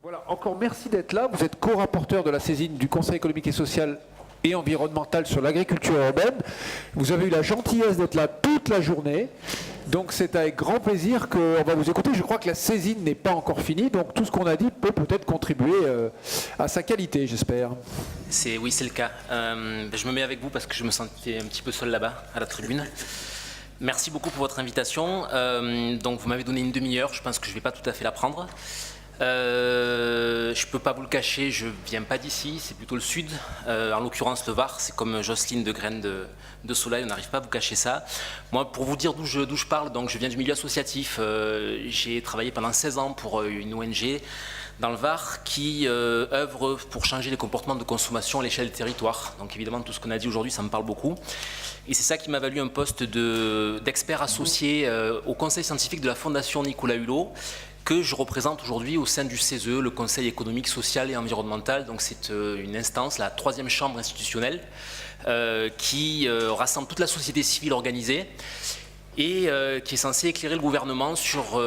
Voilà, encore merci d'être là. Vous êtes co-rapporteur de la saisine du Conseil économique et social et environnemental sur l'agriculture urbaine. Vous avez eu la gentillesse d'être là toute la journée. Donc c'est avec grand plaisir qu'on va vous écouter. Je crois que la saisine n'est pas encore finie, donc tout ce qu'on a dit peut peut-être contribuer à sa qualité, j'espère. Oui, c'est le cas. Je me mets avec vous parce que je me sentais un petit peu seul là-bas, à la tribune. Merci beaucoup pour votre invitation. Donc vous m'avez donné une demi-heure, je pense que je ne vais pas tout à fait la prendre. Je ne peux pas vous le cacher, je ne viens pas d'ici, c'est plutôt le sud, en l'occurrence le Var, c'est comme Jocelyne de Graines de Soleil, on n'arrive pas à vous cacher ça. Moi, pour vous dire d'où je parle, donc je viens du milieu associatif, j'ai travaillé pendant 16 ans pour une ONG dans le Var qui œuvre pour changer les comportements de consommation à l'échelle des territoires. Donc évidemment, tout ce qu'on a dit aujourd'hui, ça me parle beaucoup. Et c'est ça qui m'a valu un poste d'expert associé au conseil scientifique de la Fondation Nicolas Hulot, que je représente aujourd'hui au sein du CESE, le Conseil économique, social et environnemental. Donc c'est une instance, la 3e chambre institutionnelle, qui rassemble toute la société civile organisée et qui est censée éclairer le gouvernement sur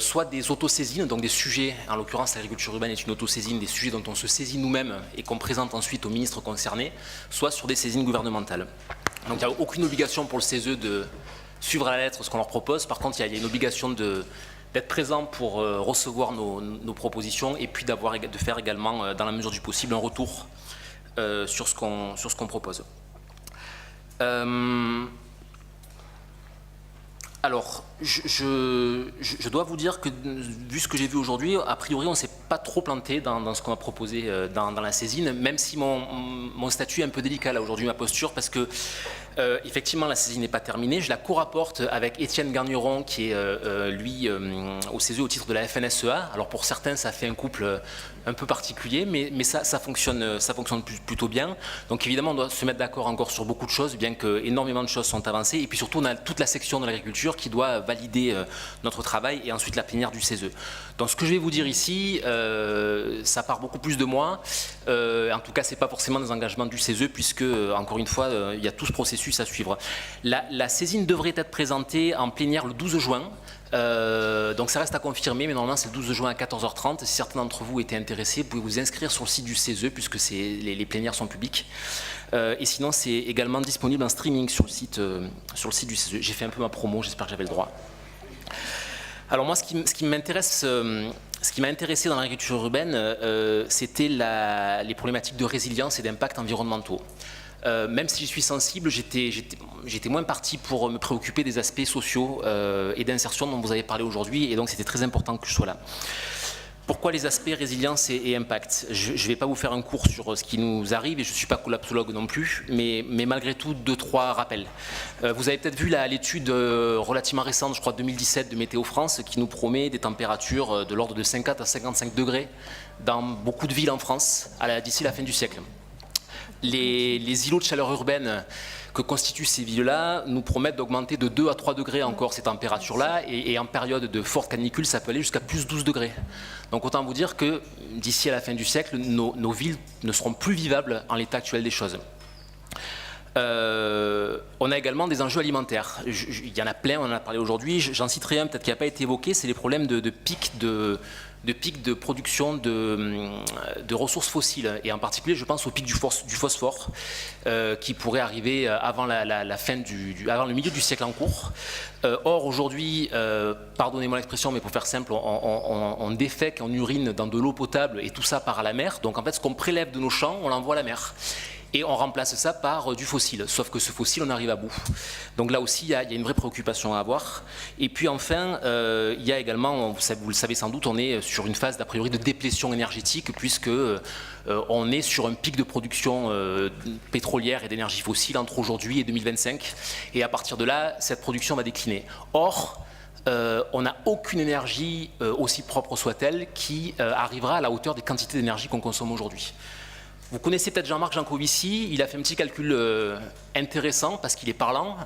soit des autosaisines, donc des sujets, en l'occurrence l'agriculture urbaine est une autosaisine, des sujets dont on se saisit nous-mêmes et qu'on présente ensuite aux ministres concernés, soit sur des saisines gouvernementales. Donc il n'y a aucune obligation pour le CESE de suivre à la lettre ce qu'on leur propose. Par contre, il y a une obligation d'être présent pour recevoir nos propositions et puis de faire également, dans la mesure du possible, un retour sur ce qu'on propose. Alors, je dois vous dire que, vu ce que j'ai vu aujourd'hui, a priori, on ne s'est pas trop planté dans ce qu'on a proposé dans la saisine, même si mon statut est un peu délicat là aujourd'hui, ma posture, parce que effectivement, la saisine n'est pas terminée. Je la co-rapporte avec Étienne Garnieron, qui est, lui, au CESE au titre de la FNSEA. Alors, pour certains, ça fait un couple un peu particulier, mais ça fonctionne plutôt bien. Donc, évidemment, on doit se mettre d'accord encore sur beaucoup de choses, bien que énormément de choses sont avancées. Et puis, surtout, on a toute la section de l'agriculture qui doit valider notre travail et ensuite la plénière du CESE. Donc, ce que je vais vous dire ici, ça part beaucoup plus de moi. En tout cas, ce n'est pas forcément des engagements du CESE, puisque, encore une fois, il y a tout ce processus à suivre. La saisine devrait être présentée en plénière le 12 juin. Donc ça reste à confirmer, mais normalement c'est le 12 juin à 14h30. Si certains d'entre vous étaient intéressés, vous pouvez vous inscrire sur le site du CESE, puisque les plénières sont publiques. Et sinon, c'est également disponible en streaming sur le site du CESE. J'ai fait un peu ma promo, j'espère que j'avais le droit. Alors moi, ce qui m'intéresse... Ce qui m'a intéressé dans l'agriculture urbaine, c'était les problématiques de résilience et d'impact environnementaux. Même si j'y suis sensible, j'étais moins parti pour me préoccuper des aspects sociaux et d'insertion dont vous avez parlé aujourd'hui, et donc c'était très important que je sois là. Pourquoi les aspects résilience et impact? Je ne vais pas vous faire un cours sur ce qui nous arrive, et je ne suis pas collapsologue non plus, mais malgré tout, 2-3 rappels. Vous avez peut-être vu l'étude relativement récente, je crois 2017, de Météo France, qui nous promet des températures de l'ordre de 54 à 55 degrés dans beaucoup de villes en France d'ici la fin du siècle. Les îlots de chaleur urbaine que constituent ces villes-là nous promettent d'augmenter de 2 à 3 degrés encore ces températures-là, et en période de forte canicule, ça peut aller jusqu'à plus 12 degrés. Donc autant vous dire que d'ici à la fin du siècle, nos villes ne seront plus vivables en l'état actuel des choses. On a également des enjeux alimentaires. Il y en a plein, on en a parlé aujourd'hui. J'en citerai un peut-être qui n'a pas été évoqué, c'est les problèmes de pic de production de ressources fossiles, et en particulier je pense au pic du phosphore qui pourrait arriver avant avant le milieu du siècle en cours. Or aujourd'hui, pardonnez-moi l'expression, mais pour faire simple, on défèque, on urine dans de l'eau potable, et tout ça part à la mer. Donc en fait, ce qu'on prélève de nos champs, on l'envoie à la mer. Et on remplace ça par du fossile, sauf que ce fossile, on arrive à bout. Donc là aussi, il y a une vraie préoccupation à avoir. Et puis enfin, il y a également, vous le savez sans doute, on est sur une phase d'a priori de déplétion énergétique, puisque on est sur un pic de production pétrolière et d'énergie fossile entre aujourd'hui et 2025. Et à partir de là, cette production va décliner. Or, on n'a aucune énergie, aussi propre soit-elle, qui arrivera à la hauteur des quantités d'énergie qu'on consomme aujourd'hui. Vous connaissez peut-être Jean-Marc Jancovici, il a fait un petit calcul intéressant parce qu'il est parlant.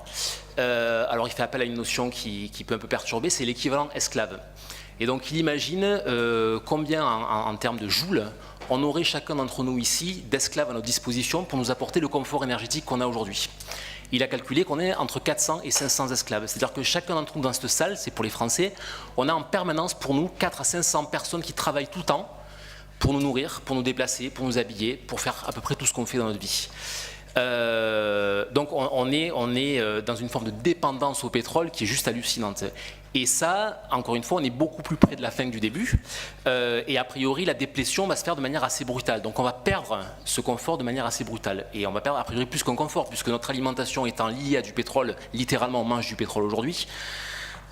Alors il fait appel à une notion qui peut un peu perturber, c'est l'équivalent esclave. Et donc il imagine combien en termes de joules on aurait chacun d'entre nous ici d'esclaves à notre disposition pour nous apporter le confort énergétique qu'on a aujourd'hui. Il a calculé qu'on est entre 400 et 500 esclaves. C'est-à-dire que chacun d'entre nous dans cette salle, c'est pour les Français, on a en permanence pour nous 4 à 500 personnes qui travaillent tout le temps pour nous nourrir, pour nous déplacer, pour nous habiller, pour faire à peu près tout ce qu'on fait dans notre vie. Donc on est dans une forme de dépendance au pétrole qui est juste hallucinante. Et ça, encore une fois, on est beaucoup plus près de la fin que du début. Et a priori, la déplétion va se faire de manière assez brutale. Donc on va perdre ce confort de manière assez brutale. Et on va perdre a priori plus qu'un confort, puisque notre alimentation étant liée à du pétrole, littéralement on mange du pétrole aujourd'hui.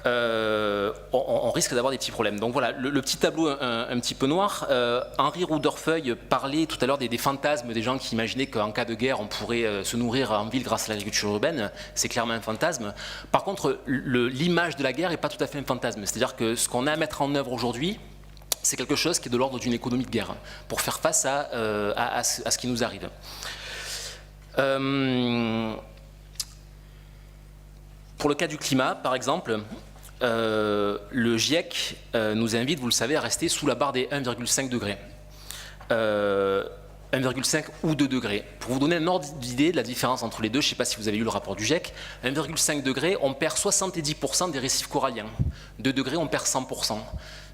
On risque d'avoir des petits problèmes. Donc voilà, le petit tableau un petit peu noir. Henri Roudefeuille parlait tout à l'heure des fantasmes des gens qui imaginaient qu'en cas de guerre, on pourrait se nourrir en ville grâce à l'agriculture urbaine. C'est clairement un fantasme. Par contre, l'image de la guerre n'est pas tout à fait un fantasme. C'est-à-dire que ce qu'on a à mettre en œuvre aujourd'hui, c'est quelque chose qui est de l'ordre d'une économie de guerre, pour faire face à ce qui nous arrive. Pour le cas du climat, par exemple, le GIEC nous invite, vous le savez, à rester sous la barre des 1,5 degrés. 1,5 ou 2 degrés. Pour vous donner un ordre d'idée de la différence entre les deux, je ne sais pas si vous avez lu le rapport du GIEC, 1,5 degrés, on perd 70% des récifs coralliens. 2 degrés, on perd 100%.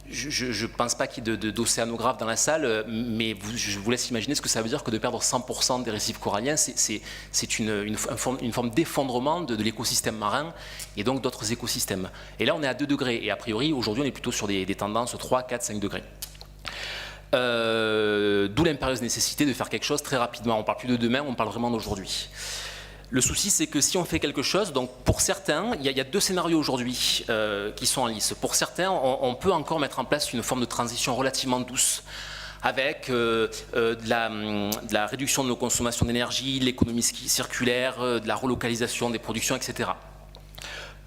Je ne pense pas qu'il y ait d'océanographes dans la salle, mais je vous laisse imaginer ce que ça veut dire que de perdre 100% des récifs coralliens. C'est une forme d'effondrement de l'écosystème marin et donc d'autres écosystèmes. Et là, on est à 2 degrés. Et a priori, aujourd'hui, on est plutôt sur des tendances 3, 4, 5 degrés. D'où l'impérieuse nécessité de faire quelque chose très rapidement. On ne parle plus de demain, on parle vraiment d'aujourd'hui. Le souci, c'est que si on fait quelque chose, donc pour certains, il y a 2 scénarios aujourd'hui qui sont en lice. Pour certains, on peut encore mettre en place une forme de transition relativement douce, avec de la réduction de nos consommations d'énergie, l'économie circulaire, de la relocalisation des productions, etc.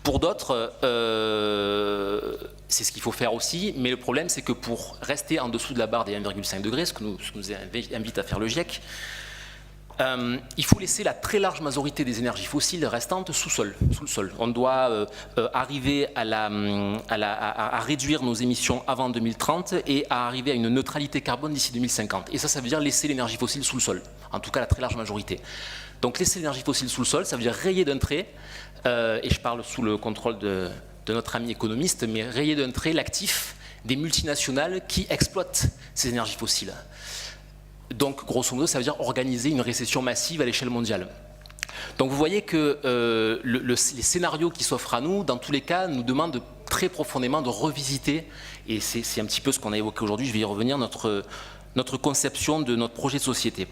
Pour d'autres, c'est ce qu'il faut faire aussi, mais le problème, c'est que pour rester en dessous de la barre des 1,5 degrés, ce que nous invite à faire le GIEC, il faut laisser la très large majorité des énergies fossiles restantes sous le sol. On doit arriver à réduire nos émissions avant 2030 et à arriver à une neutralité carbone d'ici 2050. Et ça veut dire laisser l'énergie fossile sous le sol, en tout cas la très large majorité. Donc laisser l'énergie fossile sous le sol, ça veut dire rayer d'un trait, et je parle sous le contrôle de notre ami économiste, mais rayer d'un trait l'actif des multinationales qui exploitent ces énergies fossiles. Donc, grosso modo, ça veut dire organiser une récession massive à l'échelle mondiale. Donc, vous voyez que les scénarios qui s'offrent à nous, dans tous les cas, nous demandent très profondément de revisiter, et c'est un petit peu ce qu'on a évoqué aujourd'hui, je vais y revenir, notre conception de notre projet de société.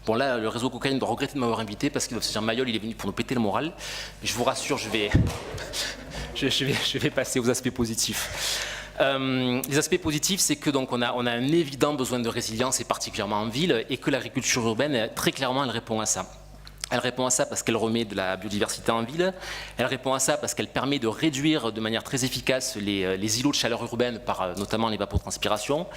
Bon, là, le réseau Cocaïne doit regretter de m'avoir invité parce qu'il doit se dire Mayol, il est venu pour nous péter le moral. Mais je vous rassure, je vais passer aux aspects positifs. Les aspects positifs, c'est que donc on a un évident besoin de résilience, et particulièrement en ville, et que l'agriculture urbaine, très clairement, elle répond à ça. Elle répond à ça parce qu'elle remet de la biodiversité en ville. Elle répond à ça parce qu'elle permet de réduire de manière très efficace les îlots de chaleur urbaine par notamment l'évapotranspiration.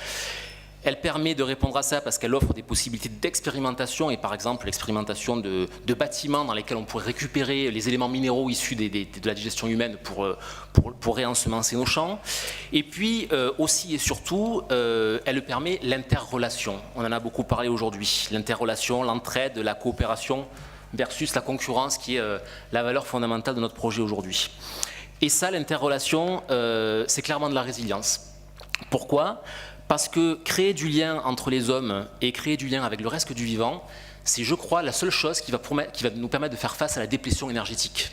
Elle permet de répondre à ça parce qu'elle offre des possibilités d'expérimentation, et par exemple l'expérimentation de bâtiments dans lesquels on pourrait récupérer les éléments minéraux issus de la digestion humaine pour réensemencer nos champs. Et puis aussi et surtout, elle permet l'interrelation. On en a beaucoup parlé aujourd'hui. L'interrelation, l'entraide, la coopération versus la concurrence qui est la valeur fondamentale de notre projet aujourd'hui. Et ça, l'interrelation, c'est clairement de la résilience. Pourquoi ? Parce que créer du lien entre les hommes et créer du lien avec le reste du vivant, c'est, je crois, la seule chose qui va nous permettre de faire face à la déplétion énergétique,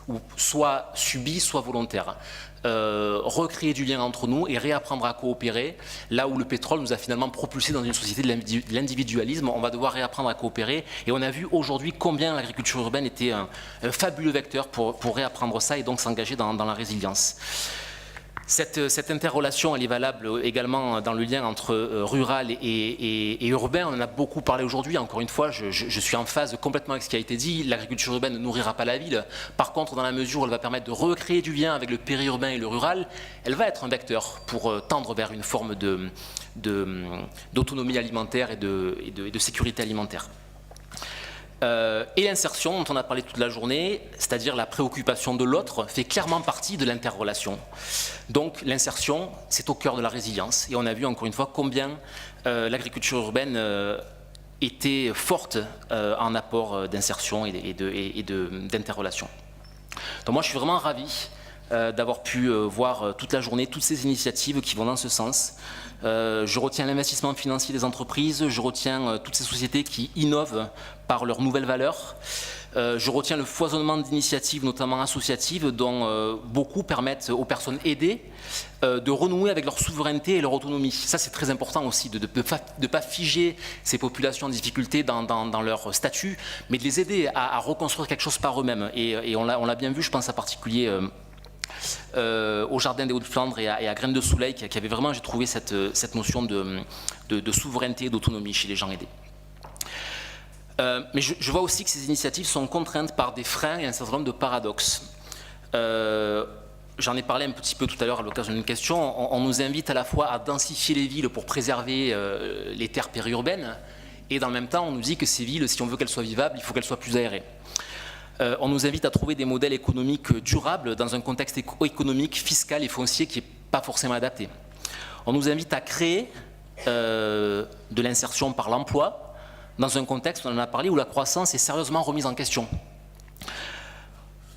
ou soit subie, soit volontaire. Recréer du lien entre nous et réapprendre à coopérer, là où le pétrole nous a finalement propulsés dans une société de l'individualisme, on va devoir réapprendre à coopérer, et on a vu aujourd'hui combien l'agriculture urbaine était un fabuleux vecteur pour réapprendre ça et donc s'engager dans la résilience. Cette interrelation, elle est valable également dans le lien entre rural et urbain. On en a beaucoup parlé aujourd'hui. Encore une fois, je suis en phase complètement avec ce qui a été dit. L'agriculture urbaine ne nourrira pas la ville. Par contre, dans la mesure où elle va permettre de recréer du lien avec le périurbain et le rural, elle va être un vecteur pour tendre vers une forme d'autonomie alimentaire et de sécurité alimentaire. Et l'insertion, dont on a parlé toute la journée, c'est-à-dire la préoccupation de l'autre, fait clairement partie de l'interrelation. Donc l'insertion, c'est au cœur de la résilience. Et on a vu encore une fois combien l'agriculture urbaine était forte en apport d'insertion et d'interrelation. Donc moi, je suis vraiment ravi d'avoir pu voir toute la journée toutes ces initiatives qui vont dans ce sens. Je retiens l'investissement financier des entreprises, je retiens toutes ces sociétés qui innovent par leurs nouvelles valeurs. Je retiens le foisonnement d'initiatives, notamment associatives, dont beaucoup permettent aux personnes aidées de renouer avec leur souveraineté et leur autonomie. Ça, c'est très important aussi, de ne pas figer ces populations en difficulté dans leur statut, mais de les aider à reconstruire quelque chose par eux-mêmes. Et on l'a bien vu, je pense en particulier au Jardin des Hauts-de-Flandre et à Graines de Soleil, qui avait vraiment, j'ai trouvé, cette notion de souveraineté et d'autonomie chez les gens aidés. Mais je vois aussi que ces initiatives sont contraintes par des freins et un certain nombre de paradoxes. J'en ai parlé un petit peu tout à l'heure à l'occasion d'une question. On nous invite à la fois à densifier les villes pour préserver les terres périurbaines, et dans le même temps, on nous dit que ces villes, si on veut qu'elles soient vivables, il faut qu'elles soient plus aérées. On nous invite à trouver des modèles économiques durables dans un contexte économique, fiscal et foncier qui n'est pas forcément adapté. On nous invite à créer de l'insertion par l'emploi, dans un contexte, on en a parlé, où la croissance est sérieusement remise en question.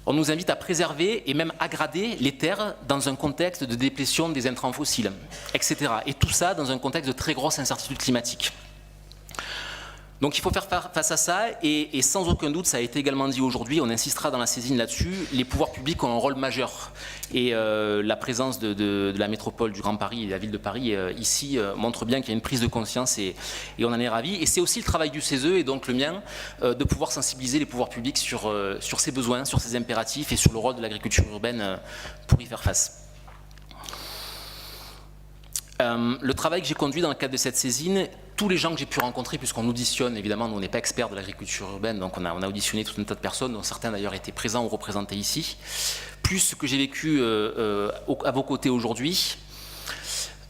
On nous invite à préserver et même à grader les terres dans un contexte de déplétion des intrants fossiles, etc. Et tout ça dans un contexte de très grosse incertitude climatique. Donc il faut faire face à ça, et sans aucun doute, ça a été également dit aujourd'hui, on insistera dans la saisine là-dessus, les pouvoirs publics ont un rôle majeur. Et la présence de la métropole du Grand Paris et de la ville de Paris ici montre bien qu'il y a une prise de conscience, et on en est ravis. Et c'est aussi le travail du CESE, et donc le mien, de pouvoir sensibiliser les pouvoirs publics sur ces besoins, sur ces impératifs et sur le rôle de l'agriculture urbaine pour y faire face. Le travail que j'ai conduit dans le cadre de cette saisine, tous les gens que j'ai pu rencontrer, puisqu'on auditionne, évidemment, nous on n'est pas experts de l'agriculture urbaine, donc on a auditionné tout un tas de personnes, dont certains d'ailleurs étaient présents ou représentés ici, plus ce que j'ai vécu à vos côtés aujourd'hui,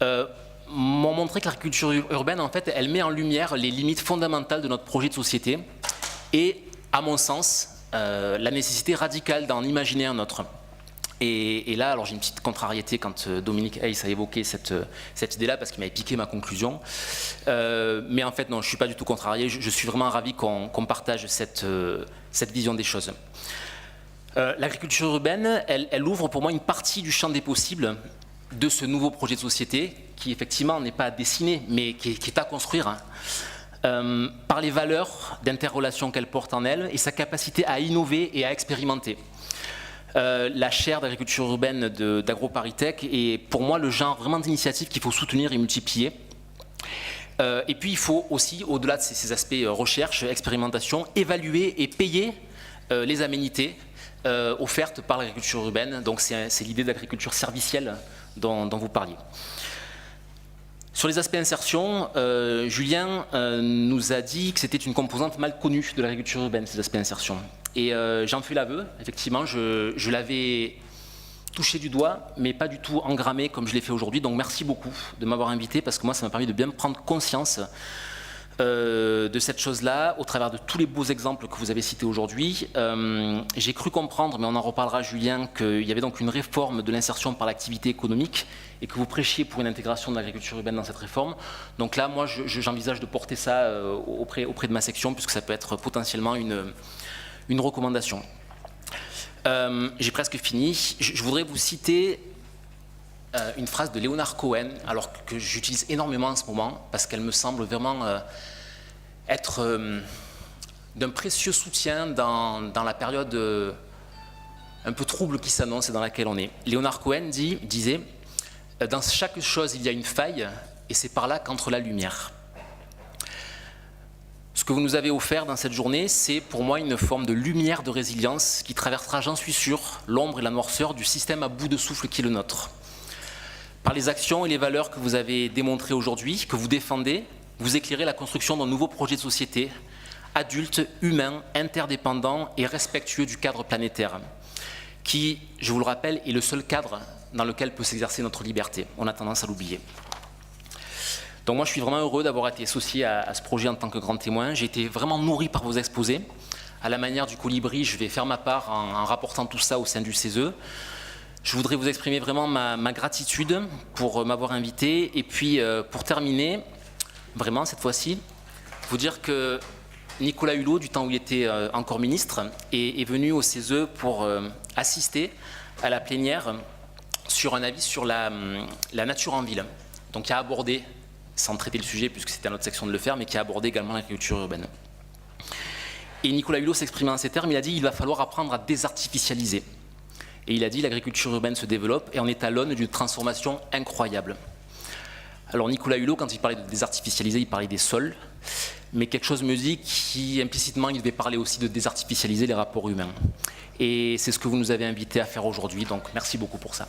m'ont montré que l'agriculture urbaine, en fait, elle met en lumière les limites fondamentales de notre projet de société, et, à mon sens, la nécessité radicale d'en imaginer un autre. Et là, alors j'ai une petite contrariété quand Dominique Hayes a évoqué cette idée-là, parce qu'il m'avait piqué ma conclusion. Mais en fait, non, je ne suis pas du tout contrarié. Je suis vraiment ravi qu'on partage cette vision des choses. L'agriculture urbaine, elle ouvre pour moi une partie du champ des possibles de ce nouveau projet de société, qui effectivement n'est pas à dessiner, mais qui est à construire, par les valeurs d'interrelation qu'elle porte en elle, et sa capacité à innover et à expérimenter. La chaire d'agriculture urbaine d'AgroParisTech est pour moi le genre vraiment d'initiative qu'il faut soutenir et multiplier. Et puis il faut aussi, au-delà de ces aspects recherche, expérimentation, évaluer et payer les aménités offertes par l'agriculture urbaine. Donc c'est l'idée d'agriculture servicielle dont vous parliez. Sur les aspects insertion, Julien nous a dit que c'était une composante mal connue de l'agriculture urbaine, ces aspects insertion. Et j'en fais l'aveu, effectivement, je l'avais touché du doigt, mais pas du tout engrammé comme je l'ai fait aujourd'hui. Donc merci beaucoup de m'avoir invité, parce que moi ça m'a permis de bien prendre conscience de cette chose-là, au travers de tous les beaux exemples que vous avez cités aujourd'hui. J'ai cru comprendre, mais on en reparlera, Julien, qu'il y avait donc une réforme de l'insertion par l'activité économique, et que vous prêchiez pour une intégration de l'agriculture urbaine dans cette réforme. Donc là, moi, j'envisage de porter ça auprès de ma section, puisque ça peut être potentiellement une recommandation. J'ai presque fini. Je voudrais vous citer une phrase de Leonard Cohen, alors que j'utilise énormément en ce moment, parce qu'elle me semble vraiment être d'un précieux soutien dans la période un peu trouble qui s'annonce et dans laquelle on est. Leonard Cohen disait « Dans chaque chose, il y a une faille, et c'est par là qu'entre la lumière ». Ce que vous nous avez offert dans cette journée, c'est pour moi une forme de lumière de résilience qui traversera, j'en suis sûr, l'ombre et la noirceur du système à bout de souffle qui est le nôtre. Par les actions et les valeurs que vous avez démontrées aujourd'hui, que vous défendez, vous éclairez la construction d'un nouveau projet de société, adulte, humain, interdépendant et respectueux du cadre planétaire, qui, je vous le rappelle, est le seul cadre dans lequel peut s'exercer notre liberté. On a tendance à l'oublier. Donc moi, je suis vraiment heureux d'avoir été associé à ce projet en tant que grand témoin. J'ai été vraiment nourri par vos exposés. À la manière du Colibri, je vais faire ma part en rapportant tout ça au sein du CESE. Je voudrais vous exprimer vraiment ma gratitude pour m'avoir invité. Et puis, pour terminer, vraiment, cette fois-ci, vous dire que Nicolas Hulot, du temps où il était encore ministre, est venu au CESE pour assister à la plénière sur un avis sur la nature en ville, donc qui a abordé, sans traiter le sujet puisque c'était à notre section de le faire, mais qui a abordé également l'agriculture urbaine. Et Nicolas Hulot s'exprimait en ces termes, il a dit il va falloir apprendre à désartificialiser. Et il a dit l'agriculture urbaine se développe et on est à l'aune d'une transformation incroyable. Alors Nicolas Hulot, quand il parlait de désartificialiser, il parlait des sols, mais quelque chose me dit qu'implicitement il devait parler aussi de désartificialiser les rapports humains. Et c'est ce que vous nous avez invité à faire aujourd'hui, donc merci beaucoup pour ça.